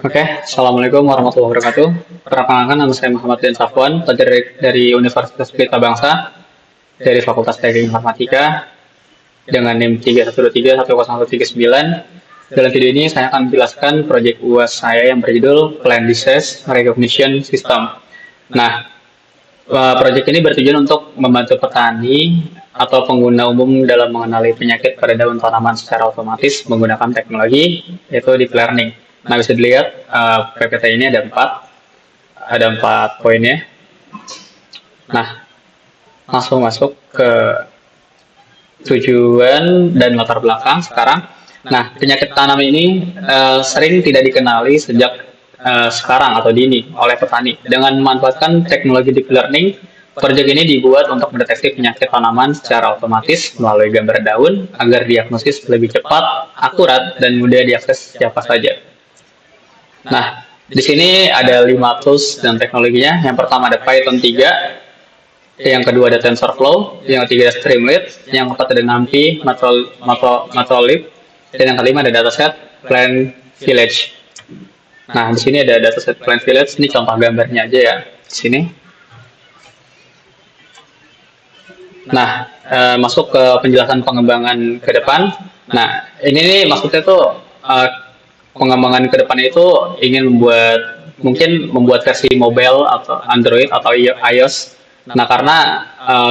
Oke, Assalamualaikum warahmatullahi wabarakatuh. Perkenalkan, nama saya Muhammad Dan Safwan, dari Universitas Pelita Bangsa, dari Fakultas Teknik Informatika, dengan NIM 312310139. Dalam video ini saya akan menjelaskan proyek UAS saya yang berjudul Plant Disease Recognition System. Nah, proyek ini bertujuan untuk membantu petani atau pengguna umum dalam mengenali penyakit pada daun tanaman secara otomatis menggunakan teknologi, yaitu deep learning. Nah, bisa dilihat PPT ini ada empat poinnya. Nah, langsung masuk ke tujuan dan latar belakang sekarang. Nah, penyakit tanam ini sering tidak dikenali sejak sekarang atau dini oleh petani. Dengan memanfaatkan teknologi deep learning, proyek ini dibuat untuk mendeteksi penyakit tanaman secara otomatis melalui gambar daun agar diagnosis lebih cepat, akurat, dan mudah diakses siapa saja. Nah, di sini ada 5 tools dan teknologinya. Yang pertama ada Python 3, yang kedua ada TensorFlow, yang ketiga ada Streamlit, yang keempat ada NumPy, Matplotlib, dan yang kelima ada dataset Plant Village. Nah, di sini ada dataset Plant Village, ini contoh gambarnya aja ya, di sini. Nah, masuk ke penjelasan pengembangan ke depan. Nah, ini nih maksudnya tuh pengembangan ke depan itu ingin membuat versi mobile atau Android atau iOS. Nah, karena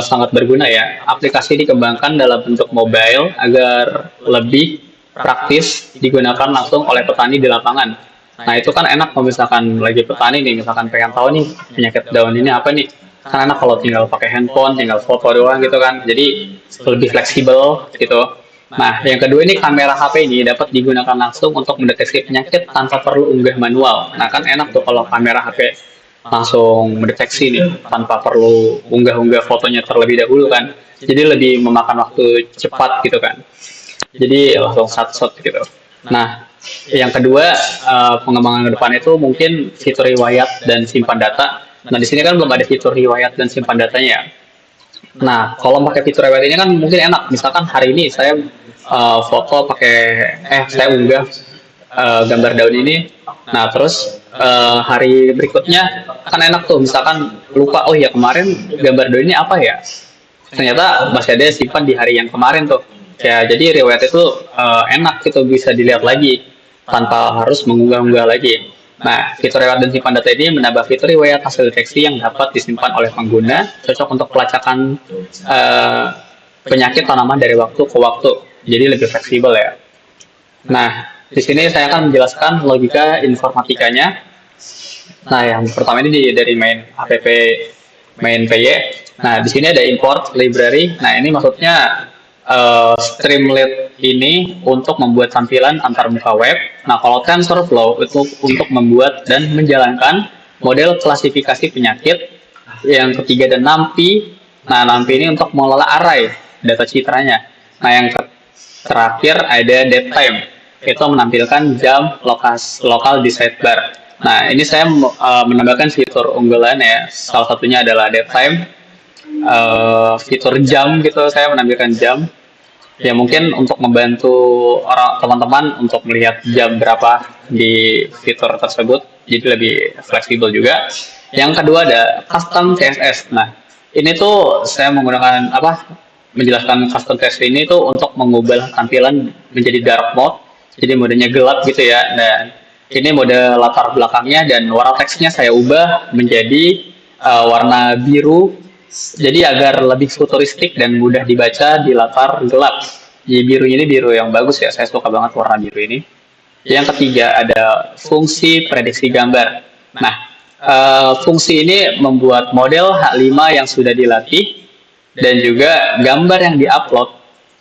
sangat berguna ya, aplikasi dikembangkan dalam bentuk mobile agar lebih praktis digunakan langsung oleh petani di lapangan. Nah, itu kan enak kalau misalkan lagi petani nih, misalkan pengen tahu nih penyakit daun ini apa nih. Kan enak kalau tinggal pakai handphone, tinggal foto doang gitu kan. Jadi lebih fleksibel gitu. Nah, yang kedua ini kamera HP ini dapat digunakan langsung untuk mendeteksi penyakit tanpa perlu unggah manual. Nah, kan enak tuh kalau kamera HP langsung mendeteksi nih tanpa perlu unggah-unggah fotonya terlebih dahulu kan. Jadi lebih memakan waktu cepat gitu kan. Jadi langsung shot gitu. Nah, yang kedua pengembangan ke depan itu mungkin fitur riwayat dan simpan data. Nah, di sini kan belum ada fitur riwayat dan simpan datanya. Nah, kalau pakai fitur riwayat ini kan mungkin enak. Misalkan hari ini saya saya unggah gambar daun ini. Nah, terus hari berikutnya kan enak tuh. Misalkan lupa, oh ya kemarin gambar daun ini apa ya? Ternyata masih ada simpan di hari yang kemarin tuh. Ya, jadi riwayat itu enak gitu bisa dilihat lagi tanpa harus mengunggah-unggah lagi. Nah, fitur riwayat dan simpan data ini menambah fitur riwayat hasil deteksi yang dapat disimpan oleh pengguna, cocok untuk pelacakan uh, penyakit tanaman dari waktu ke waktu. Jadi lebih fleksibel ya. Nah, di sini saya akan menjelaskan logika informatikanya. Nah, yang pertama ini dari main PY. Nah, di sini ada import library. Nah, ini maksudnya Streamlit ini untuk membuat tampilan antar muka web. Nah, kalau TensorFlow itu untuk membuat dan menjalankan model klasifikasi penyakit. Yang ketiga ada NumPy. Nah, NumPy ini untuk mengelola array data citranya. Nah, yang terakhir ada DateTime. Itu menampilkan jam lokal di sidebar. Nah, ini saya menambahkan fitur unggulan ya. Salah satunya adalah DateTime. Fitur jam gitu, saya menampilkan jam. Ya mungkin untuk membantu teman-teman untuk melihat jam berapa di fitur tersebut, jadi lebih fleksibel juga. Yang kedua ada custom CSS. Nah, ini tuh saya menggunakan menjelaskan custom CSS ini tuh untuk mengubah tampilan menjadi dark mode, jadi modenya gelap gitu ya. Dan ini mode latar belakangnya dan warna teksnya saya ubah menjadi warna biru, jadi agar lebih futuristik dan mudah dibaca di latar gelap. Jadi birunya ini biru yang bagus ya, saya suka banget warna biru ini. Yang ketiga ada fungsi prediksi gambar. Nah, fungsi ini membuat model H5 yang sudah dilatih dan juga gambar yang diupload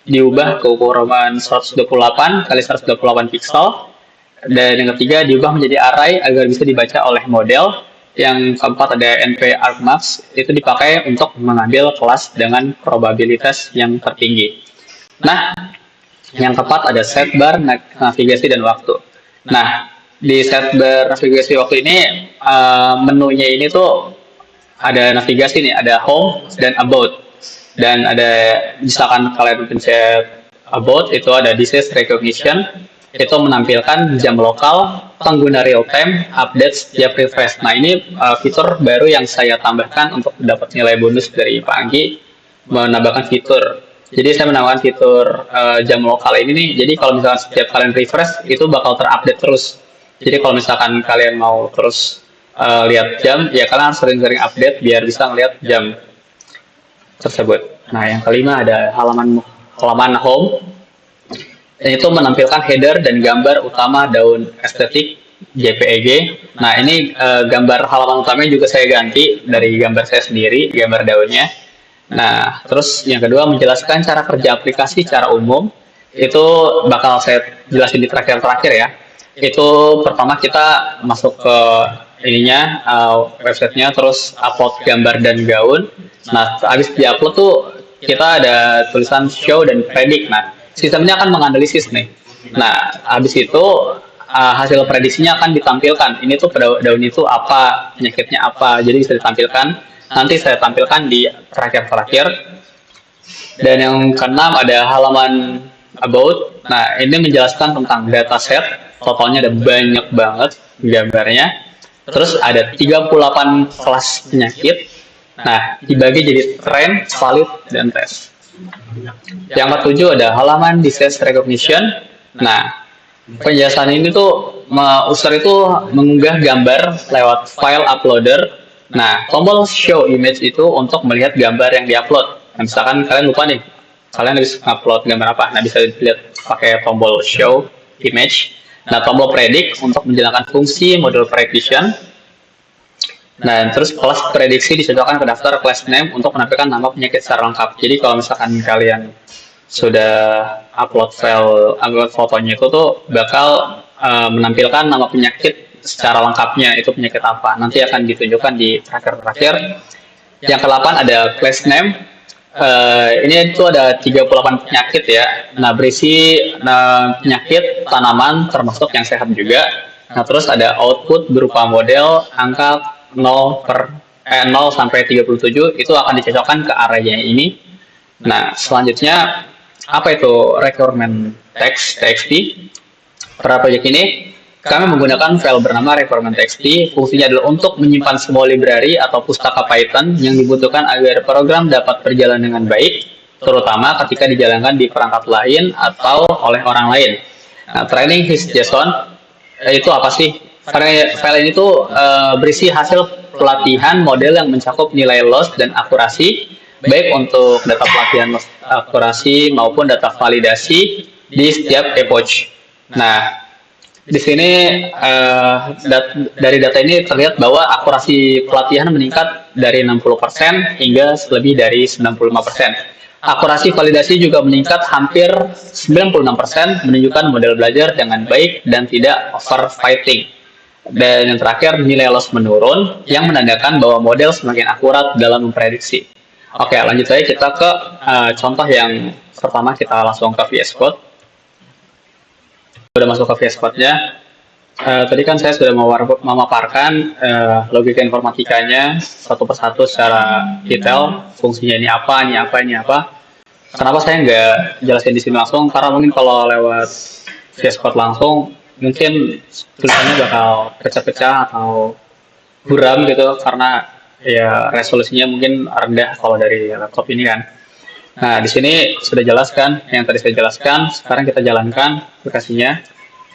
diubah ke ukuran 128 kali 128 pixel. Dan yang ketiga diubah menjadi array agar bisa dibaca oleh model. Yang keempat ada NP Argmax, itu dipakai untuk mengambil kelas dengan probabilitas yang tertinggi. Nah, yang keempat ada setbar navigasi dan waktu. Nah, di setbar navigasi waktu ini menunya ini tuh ada navigasi nih, ada home dan about. Dan ada misalkan kalian pencet about itu ada disease recognition. itu menampilkan jam lokal, pengguna real time, update setiap refresh. Nah, ini fitur baru yang saya tambahkan untuk dapat nilai bonus dari Pak Anggi, menambahkan fitur. Jadi saya menambahkan fitur jam lokal ini nih. Jadi kalau misalkan setiap kalian refresh itu bakal terupdate terus. Jadi kalau misalkan kalian mau terus lihat jam, ya kalian harus sering-sering update biar bisa ngelihat jam tersebut. Nah, yang kelima ada halaman home. Dan itu menampilkan header dan gambar utama daun estetik JPEG. Nah, ini gambar halaman utamanya juga saya ganti dari gambar saya sendiri, gambar daunnya. Nah, terus yang kedua menjelaskan cara kerja aplikasi secara umum. Itu bakal saya jelasin di terakhir-terakhir ya. Itu pertama kita masuk ke ininya websitenya, terus upload gambar dan gaun. Nah, habis diupload tuh kita ada tulisan show dan predict. Nah, sistemnya akan menganalisis nih. Nah, habis itu hasil prediksinya akan ditampilkan. Ini tuh daun itu apa, penyakitnya apa, jadi bisa ditampilkan. Nanti saya tampilkan di terakhir-terakhir. Dan yang keenam ada halaman about. Nah, ini menjelaskan tentang dataset. Totalnya ada banyak banget gambarnya. Terus ada 38 kelas penyakit. Nah, dibagi jadi trend, valid, dan test. Yang ketujuh ada halaman disease recognition. Nah, penjelasan ini tuh user itu mengunggah gambar lewat file uploader. Nah, tombol show image itu untuk melihat gambar yang diupload. Nah, misalkan kalian lupa nih, kalian harus upload gambar apa? Nah, bisa dilihat pakai tombol show image. Nah, tombol predict untuk menjalankan fungsi model prediction. Nah, terus kelas prediksi disocokkan ke daftar class name untuk menampilkan nama penyakit secara lengkap. Jadi kalau misalkan kalian sudah upload fotonya itu tuh bakal menampilkan nama penyakit secara lengkapnya, itu penyakit apa. Nanti akan ditunjukkan di terakhir-terakhir. Yang ke-8 ada class name. Ini itu ada 38 penyakit ya. Nah, berisi penyakit tanaman termasuk yang sehat juga. Nah, terus ada output berupa model angka 0 sampai 37 itu akan dicocokkan ke arraynya ini. Nah, selanjutnya apa itu requirement text txt? Pada proyek ini kami menggunakan file bernama requirement txt. Fungsinya adalah untuk menyimpan semua library atau pustaka Python yang dibutuhkan agar program dapat berjalan dengan baik, terutama ketika dijalankan di perangkat lain atau oleh orang lain. Nah, training his JSON itu apa sih? File ini tuh berisi hasil pelatihan model yang mencakup nilai loss dan akurasi, baik untuk data pelatihan loss akurasi maupun data validasi di setiap epoch. Nah, di sini dari data ini terlihat bahwa akurasi pelatihan meningkat dari 60% hingga lebih dari 95%. Akurasi validasi juga meningkat hampir 96%, menunjukkan model belajar dengan baik dan tidak overfitting. Dan yang terakhir, nilai loss menurun yang menandakan bahwa model semakin akurat dalam memprediksi. Oke, lanjut saja kita ke contoh yang pertama. Kita langsung ke VS Code. Sudah masuk ke VS Code-nya. Tadi kan saya sudah memaparkan logika informatikanya satu persatu secara detail. Fungsinya ini apa, ini apa, ini apa. Kenapa saya nggak jelasin di sini langsung? Karena mungkin kalau lewat VS Code langsung, mungkin tulisannya bakal pecah-pecah atau buram gitu, karena ya resolusinya mungkin rendah kalau dari laptop ini kan. Nah, di sini sudah jelaskan yang tadi saya jelaskan. Sekarang kita jalankan aplikasinya.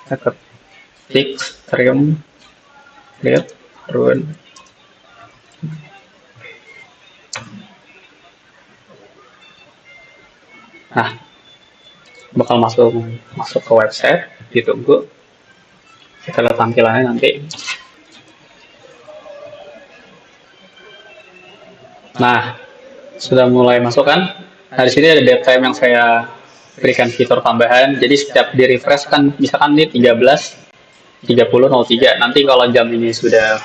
Kita ketik stream lihat run. Nah, bakal masuk ke website. Ditunggu. Kita lihat tampilannya nanti. Nah, sudah mulai masuk kan? Nah, di sini ada date time yang saya berikan fitur tambahan. Jadi setiap di refresh kan, misalkan ini 13.30.03. Nanti kalau jam ini sudah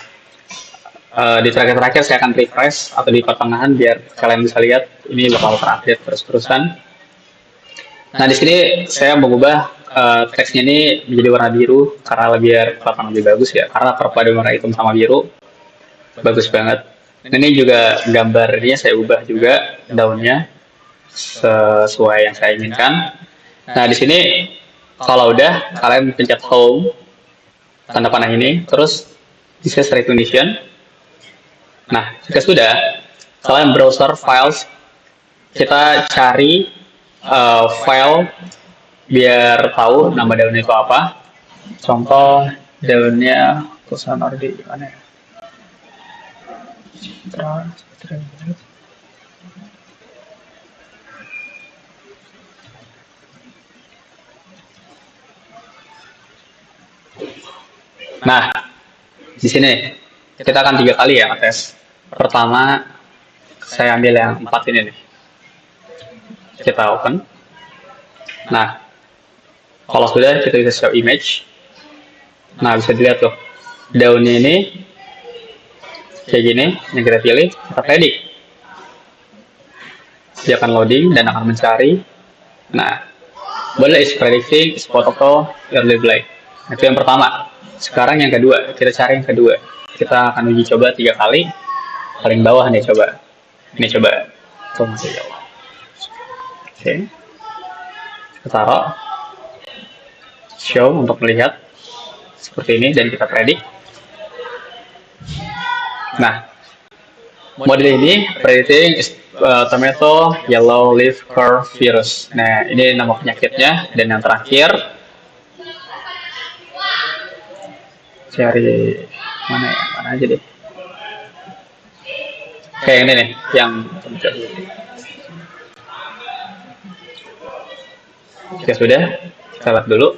di terakhir-terakhir saya akan refresh atau di pertengahan biar kalian bisa lihat ini bakal terupdate terus-terusan. Nah, di sini saya mengubah teksnya ini menjadi warna biru karena biar kelihatan lebih bagus ya, karena perpaduan warna hitam sama biru bagus banget. Ini juga gambarnya saya ubah juga daunnya sesuai yang saya inginkan. Nah, di sini Kalau udah, kalian pencet home, tanda panah ini, terus this is recognition. Nah, jika sudah, kalian browser files, kita cari file biar tahu nama daunnya itu apa. Contoh daunnya perusahaan ordi gimana ya? Nah, di sini kita akan 3 kali ya ngetes. Pertama, saya ambil yang 4 ini nih. Kita open. Nah, kalau sudah kita bisa show image. Nah, bisa dilihat tuh. Daunnya ini kayak gini, yang kita pilih, kita predict. Dia akan loading dan akan mencari. Nah, boleh is predicting, is photo, early blight. Itu yang pertama. Sekarang yang kedua, kita cari yang kedua. Kita akan uji coba 3 kali. Paling bawah nih coba. Ini coba. Tuh masih jauh. Oke. Kita taruh. Show untuk melihat. Seperti ini dan kita predict. Nah, model ini predicting tomato yellow leaf curve virus. Nah, ini nama penyakitnya. Dan yang terakhir, cari mana ya? Mana aja deh. Kayak ini nih, yang ya sudah, kita lihat dulu.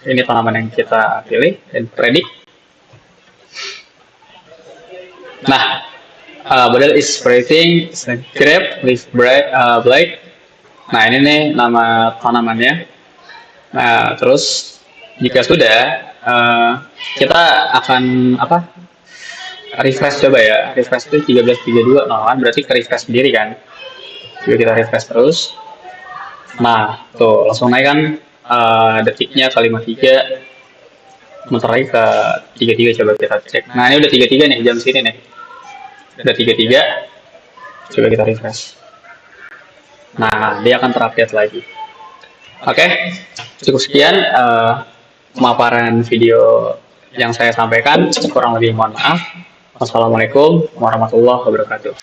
Ini tanaman yang kita pilih dan predict. Nah, model is predicting grape leaf blight. Nah, ini nih nama tanamannya. Nah, terus jika sudah, kita akan refresh coba ya. Refresh itu 1332. Nah, kan berarti ke refresh sendiri kan. Coba kita refresh terus. Nah, tuh langsung naik kan detiknya ke 53. Bentar lagi ke 33 coba kita cek. Nah, ini udah 33 nih jam sini nih. Udah 33. Coba kita refresh. Nah, dia akan terupdate lagi. Oke, cukup sekian pemaparan video yang saya sampaikan. Kurang lebih mohon maaf. Wassalamualaikum warahmatullahi wabarakatuh.